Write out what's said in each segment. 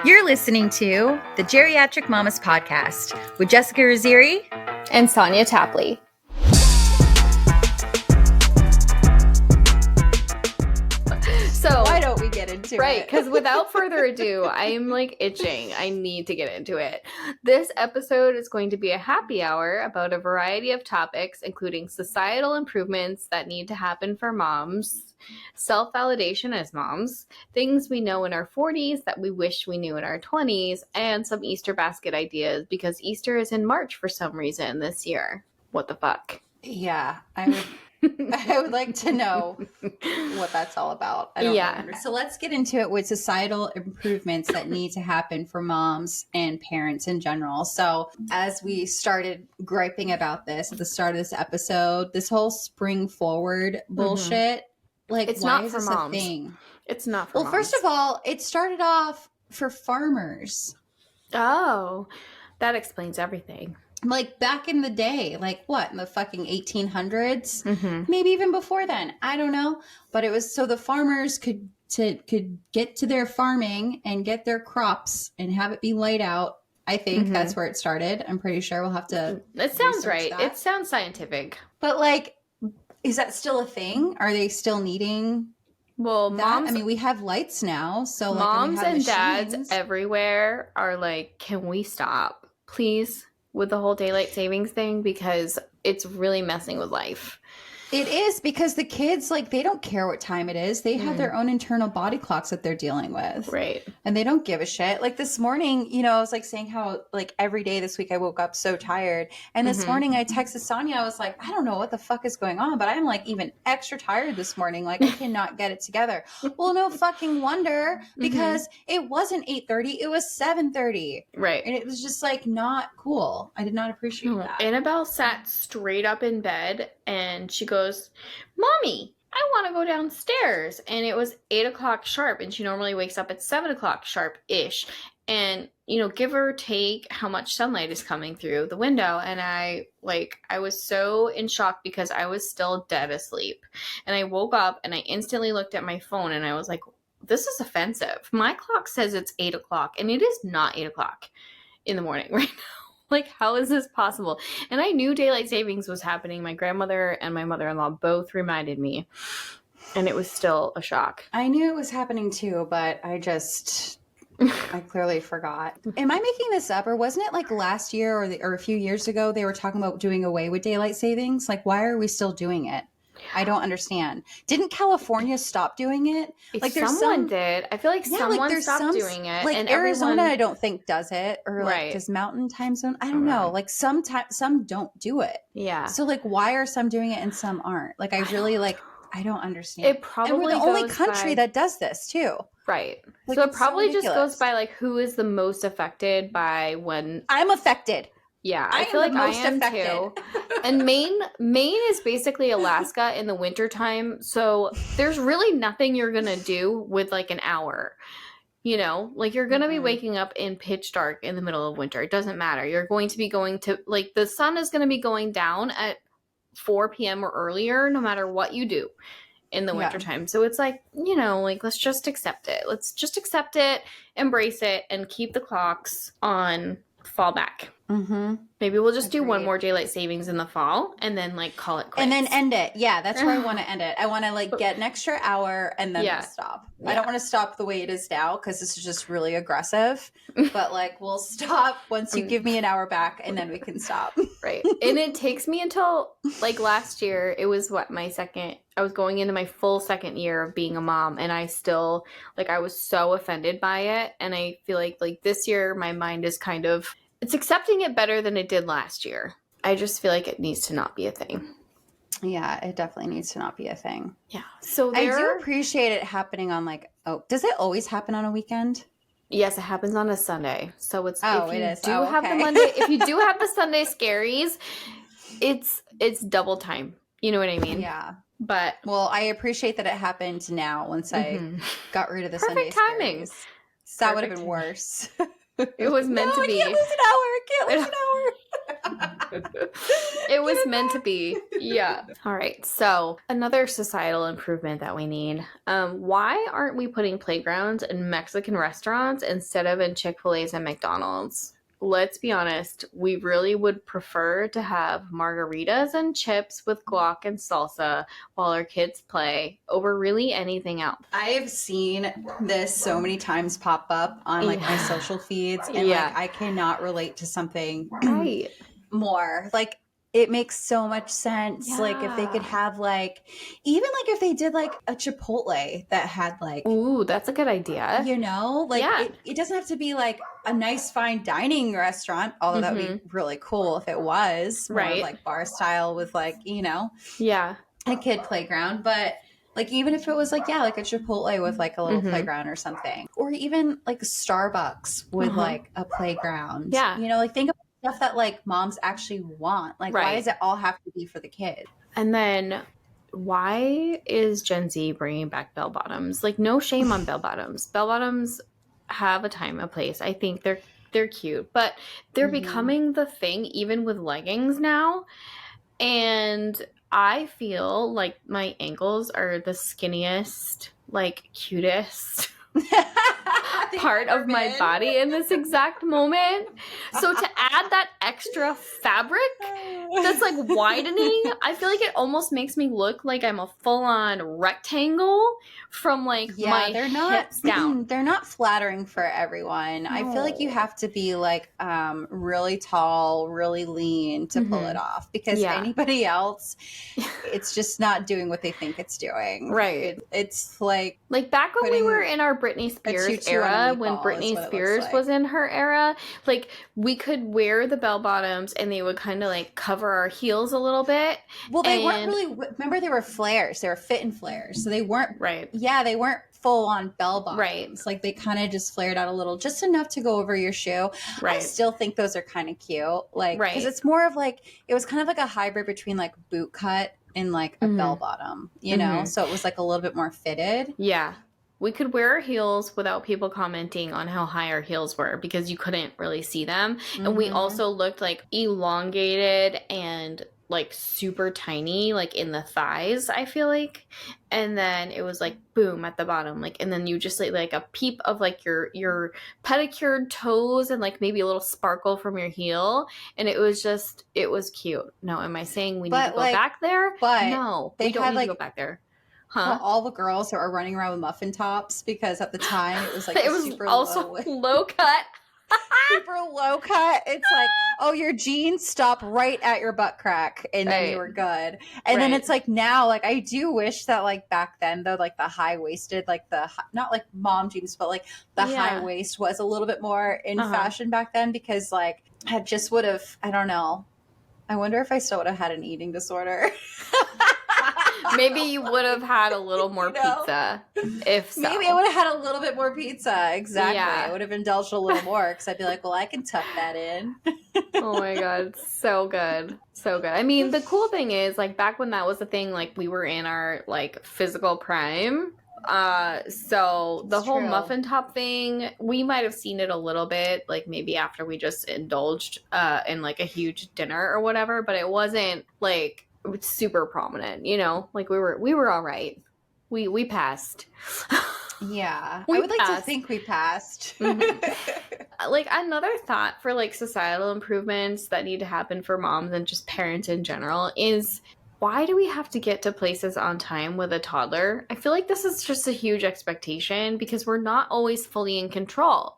You're listening to the Geriatric Mamas Podcast with Jessica Raziri and Sonia Tapley. So why don't we get into it? Right, because without further ado, I'm like itching. I need to get into it. This episode is going to be a happy hour about a variety of topics, including societal improvements that need to happen for moms, self-validation as moms, things we know in our 40s that we wish we knew in our 20s, and some Easter basket ideas because Easter is in March for some reason this year. What the fuck? Yeah, I would like to know what that's all about. I don't remember. So let's get into it with societal improvements that need to happen for moms and parents in general. So as we started griping about this at the start of this episode, this whole spring forward bullshit, like it's why not is for this moms. a thing? It's not for moms. Well, first of all, it started off for farmers. Oh, that explains everything. Like back in the day, like what, in the fucking 1800s? Maybe even before then. I don't know. But it was so the farmers could get to their farming and get their crops and have it be laid out. I think that's where it started. I'm pretty sure we'll have to. It sounds right. It sounds scientific. But like, is that still a thing? Are they still needing? Well, moms. I mean, we have lights now, so moms like, and dads everywhere are like, "Can we stop, please?" with the whole daylight savings thing, because it's really messing with life. It is, because the kids, like, they don't care what time it is. They have their own internal body clocks that they're dealing with. Right. And they don't give a shit. Like this morning, you know, I was like saying how like every day this week I woke up so tired. And this morning I texted Sonia. I was like, I don't know what the fuck is going on, but I'm like even extra tired this morning. Like I cannot get it together. Well, no fucking wonder, because it wasn't 8:30. It was 7:30. Right. And it was just like not cool. I did not appreciate that. Annabelle sat straight up in bed and she goes, "Mommy, I want to go downstairs." And it was 8 o'clock sharp, and she normally wakes up at 7 o'clock sharp-ish. And, you know, give or take how much sunlight is coming through the window. And I was so in shock because I was still dead asleep. And I woke up and I instantly looked at my phone and I was like, this is offensive. My clock says it's 8 o'clock and it is not 8 o'clock in the morning right now. Like, how is this possible? And I knew daylight savings was happening. My grandmother and my mother-in-law both reminded me. And it was still a shock. I knew it was happening too, but I clearly forgot. Am I making this up? Or wasn't it like last year or a few years ago they were talking about doing away with daylight savings? Like, why are we still doing it? I don't understand. Didn't California stop doing it? Like someone did. I feel like someone stopped doing it. Like and Arizona, I don't think does it, or like does Mountain Time Zone. I don't know. Like some don't do it. Yeah. So like, why are some doing it and some aren't? Like I don't understand. It probably and we're the only country that does this too. Right. Like, so it probably just goes by like who is the most affected by when I'm affected. Yeah, I feel like I am too. And Maine is basically Alaska in the wintertime. So there's really nothing you're going to do with like an hour. You know, like you're going to be waking up in pitch dark in the middle of winter. It doesn't matter. You're going to be going to like the sun is going to be going down at 4 p.m. or earlier, no matter what you do in the wintertime. So it's like, you know, like let's just accept it. Let's just accept it, embrace it, and keep the clocks on fallback. Maybe we'll just do one more daylight savings in the fall and then like call it quits. And then end it. Yeah, that's where I want to end it. I want to like get an extra hour and then stop. I don't want to stop the way it is now because this is just really aggressive. But like we'll stop once you give me an hour back and then we can stop. Right. And it takes me until like last year. It was I was going into my full second year of being a mom, and I still like I was so offended by it. And I feel like this year my mind is kind of it's accepting it better than it did last year. I just feel like it needs to not be a thing. Yeah, it definitely needs to not be a thing. Yeah. So I do appreciate it happening on does it always happen on a weekend? Yes, it happens on a Sunday. So it's if you do have the Sunday scaries, it's double time. You know what I mean? Yeah. But I appreciate that it happened now once I got rid of the Perfect Sunday timing. scaries. So that would have been worse. It was meant to be. I can't lose an hour. It was meant to be. Yeah. All right. So another societal improvement that we need. Why aren't we putting playgrounds in Mexican restaurants instead of in Chick-fil-A's and McDonald's? Let's be honest, we really would prefer to have margaritas and chips with guac and salsa while our kids play over really anything else. I have seen this so many times pop up on like my social feeds, and like I cannot relate to something more. Like, it makes so much sense. Yeah. Like, if they could have like, even like if they did like a Chipotle that had like, ooh, that's a good idea. You know, like it doesn't have to be like a nice fine dining restaurant, although that would be really cool if it was more like bar style with like, you know, a kid playground. But like, even if it was like, like a Chipotle with like a little playground or something, or even like Starbucks with like a playground, you know, like think about stuff that like moms actually want. Like, why does it all have to be for the kid? And then why is Gen Z bringing back bell bottoms? Like, no shame on bell bottoms. Bell bottoms have a time and place. I think they're cute, but they're becoming the thing even with leggings now. And I feel like my ankles are the skinniest, like cutest part of my body in this exact moment. So to add that extra fabric that's like widening, I feel like it almost makes me look like I'm a full-on rectangle from like my hips down. They're not flattering for everyone. No. I feel like you have to be like really tall, really lean to pull it off, because anybody else, it's just not doing what they think it's doing. Right. It's like back when we were in our Britney Spears era, when Britney Spears was in her era, like we could wear the bell bottoms and they would kind of like cover our heels a little bit. Well, they weren't really, remember they were flares. They were fit and flares. So they weren't, they weren't full on bell bottoms. Right. Like they kind of just flared out a little, just enough to go over your shoe. Right. I still think those are kind of cute. Like, because it's more of like, it was kind of like a hybrid between like boot cut and like a bell bottom, you know? So it was like a little bit more fitted. Yeah. We could wear our heels without people commenting on how high our heels were, because you couldn't really see them. And we also looked like elongated and like super tiny, like in the thighs, I feel like. And then it was like boom at the bottom, like, and then you just like a peep of like your pedicured toes and like maybe a little sparkle from your heel, and it was cute. Now, am I saying we need to go back there? But no, we don't need to go back there. Huh? All the girls who are running around with muffin tops, because at the time it was like it was super also low cut. Super low cut. It's like, oh, your jeans stop right at your butt crack, and then you were good. And then it's like now, like I do wish that like back then though, like the high waisted, like the not like mom jeans, but like the high waist was a little bit more in fashion back then, because like I just would have, I don't know. I wonder if I still would have had an eating disorder. Maybe you would have had a little more pizza. If so. Maybe I would have had a little bit more pizza. Exactly. Yeah. I would have indulged a little more, because I'd be like, well, I can tuck that in. Oh my God. So good. So good. I mean, the cool thing is, like, back when that was the thing, like, we were in our, like, physical prime. So the whole muffin top thing, we might have seen it a little bit, like maybe after we just indulged in like a huge dinner or whatever, but it wasn't like super prominent, you know, like we were all right. We passed. Yeah. I would like to think we passed. Like another thought for like societal improvements that need to happen for moms and just parents in general is, why do we have to get to places on time with a toddler? I feel like this is just a huge expectation, because we're not always fully in control.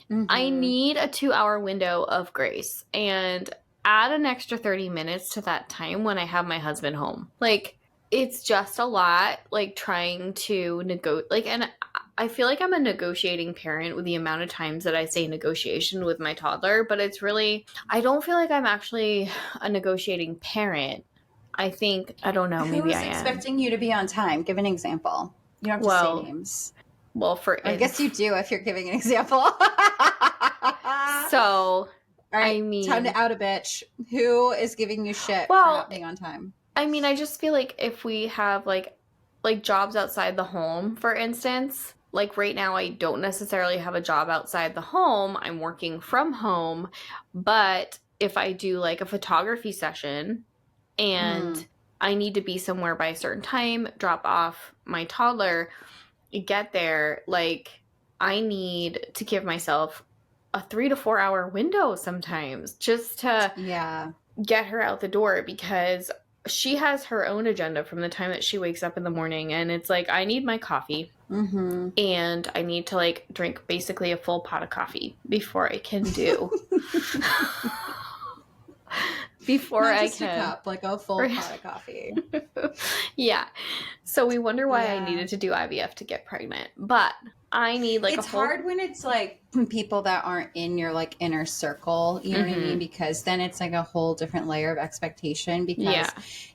I need a 2-hour window of grace, and add an extra 30 minutes to that time when I have my husband home. Like, it's just a lot, like trying to negotiate, like, and I feel like I'm a negotiating parent with the amount of times that I say negotiation with my toddler, but it's really, I don't feel like I'm actually a negotiating parent. I think, I don't know, maybe I am. Who's expecting you to be on time? Give an example. You don't have to say names. Well, I guess you do if you're giving an example. So, all right, I mean, time to out a bitch. Who is giving you shit for not being on time? I mean, I just feel like if we have like jobs outside the home, for instance, like right now I don't necessarily have a job outside the home. I'm working from home, but if I do like a photography session and I need to be somewhere by a certain time, drop off my toddler, get there, like I need to give myself a 3 to 4 hour window sometimes just to get her out the door, because she has her own agenda from the time that she wakes up in the morning, and it's like I need my coffee and I need to like drink basically a full pot of coffee before I can do before Not I just can a cup, like a full pot of coffee. Yeah. So we wonder why I needed to do IVF to get pregnant. But I need like it's hard when it's like people that aren't in your like inner circle, you know what I mean? Because then it's like a whole different layer of expectation, because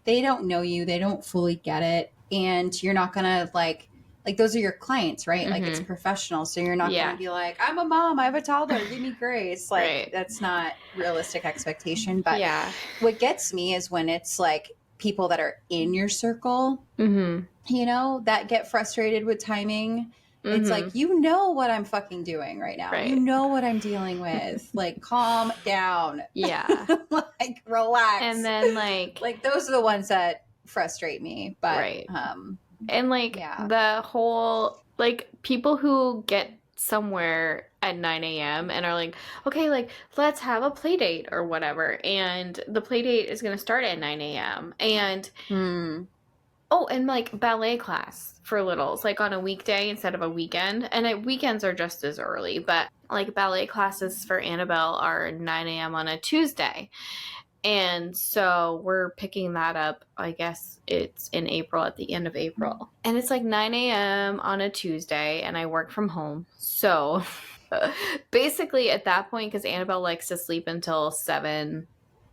they don't know you, they don't fully get it, and you're not gonna like those are your clients, right? Like it's professional, so you're not gonna be like, I'm a mom, I have a toddler, give me grace. Like that's not realistic expectation. But what gets me is when it's like people that are in your circle, you know, that get frustrated with timing. It's like, you know what I'm fucking doing right now. You know what I'm dealing with. Like, calm down. Yeah. Like, relax. And then like those are the ones that frustrate me. But and like the whole like people who get somewhere at 9 a.m. and are like, okay, like let's have a play date or whatever, and the play date is going to start at 9 a.m. and oh, and like ballet class for littles, like on a weekday instead of a weekend, and weekends are just as early, but like ballet classes for Annabelle are 9 a.m. on a Tuesday. And so we're picking that up, I guess it's in April, at the end of April. And it's like 9 a.m. on a Tuesday, and I work from home. So basically at that point, because Annabelle likes to sleep until 7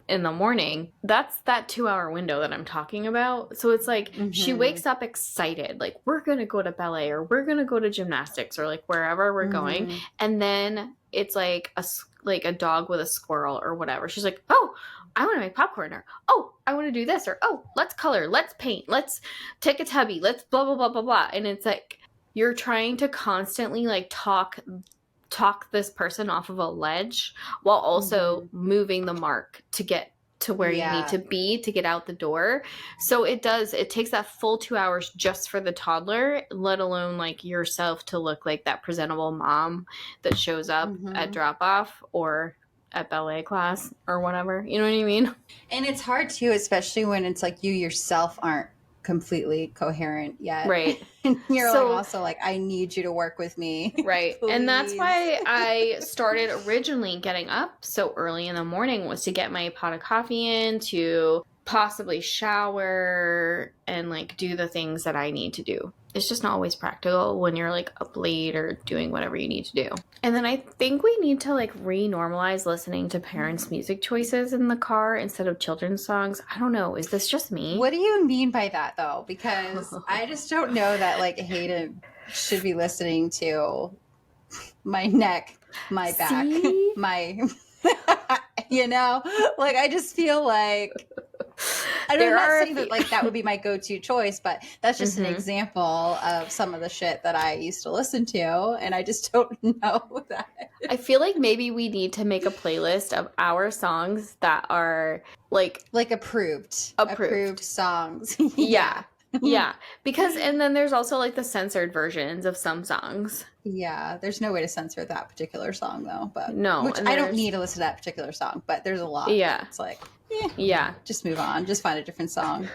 in the morning, that's that 2 hour window that I'm talking about. So it's like she wakes up excited, like we're going to go to ballet or we're going to go to gymnastics or like wherever we're going. And then it's like a dog with a squirrel or whatever. She's like, oh, I want to make popcorn, or oh, I want to do this, or oh, let's color, let's paint, let's take a tubby, let's blah, blah, blah, blah, blah. And it's like you're trying to constantly like talk this person off of a ledge while also moving the mark to get to where you need to be to get out the door. So it takes that full 2 hours just for the toddler, let alone like yourself to look like that presentable mom that shows up at drop off or at ballet class or whatever. You know what I mean? And it's hard too, especially when it's like you yourself aren't completely coherent yet. Right. And you're like also like, I need you to work with me. Right. And that's why I started originally getting up so early in the morning, was to get my pot of coffee in, to possibly shower and like do the things that I need to do. It's just not always practical when you're like up late or doing whatever you need to do. And then I think we need to like re-normalize listening to parents' music choices in the car instead of children's songs. I don't know. Is this just me? What do you mean by that though? Because I just don't know that like Hayden should be listening to my neck, my back, my, you know, like I just feel like, I'm not saying that like that would be my go-to choice, but that's just an example of some of the shit that I used to listen to, and I just don't know that. I feel like maybe we need to make a playlist of our songs that are like approved songs. Yeah. Yeah, because and then there's also like the censored versions of some songs. Yeah, there's no way to censor that particular song though, but which I don't need to listen to that particular song, but there's a lot. Yeah, it's like just move on, just find a different song.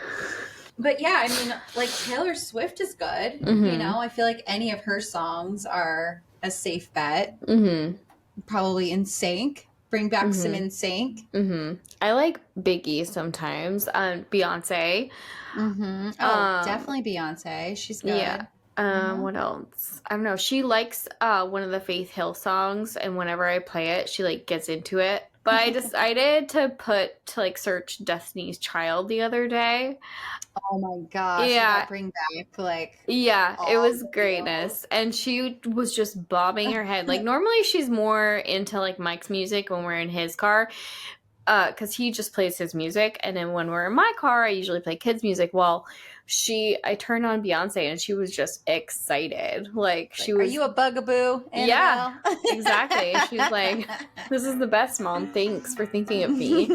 But yeah, I mean, like Taylor Swift is good. You know, I feel like any of her songs are a safe bet. Probably In Sync. Bring back some In Sync. I like Biggie sometimes. Beyonce. Oh, definitely Beyonce. She's good. Yeah. What else? I don't know. She likes one of the Faith Hill songs, and whenever I play it, she like gets into it. But I decided to like search Destiny's Child the other day. Oh my gosh. Yeah. Bring back like. Yeah, it was greatness. And she was just bobbing her head. Like normally she's more into like Mike's music when we're in his car. because he just plays his music, and then when we're in my car, I usually play kids' music. Well, I turned on Beyonce, and she was just excited. Like, she was. Are you a bugaboo, Annabelle? Yeah, exactly. She's like, this is the best, Mom. Thanks for thinking of me.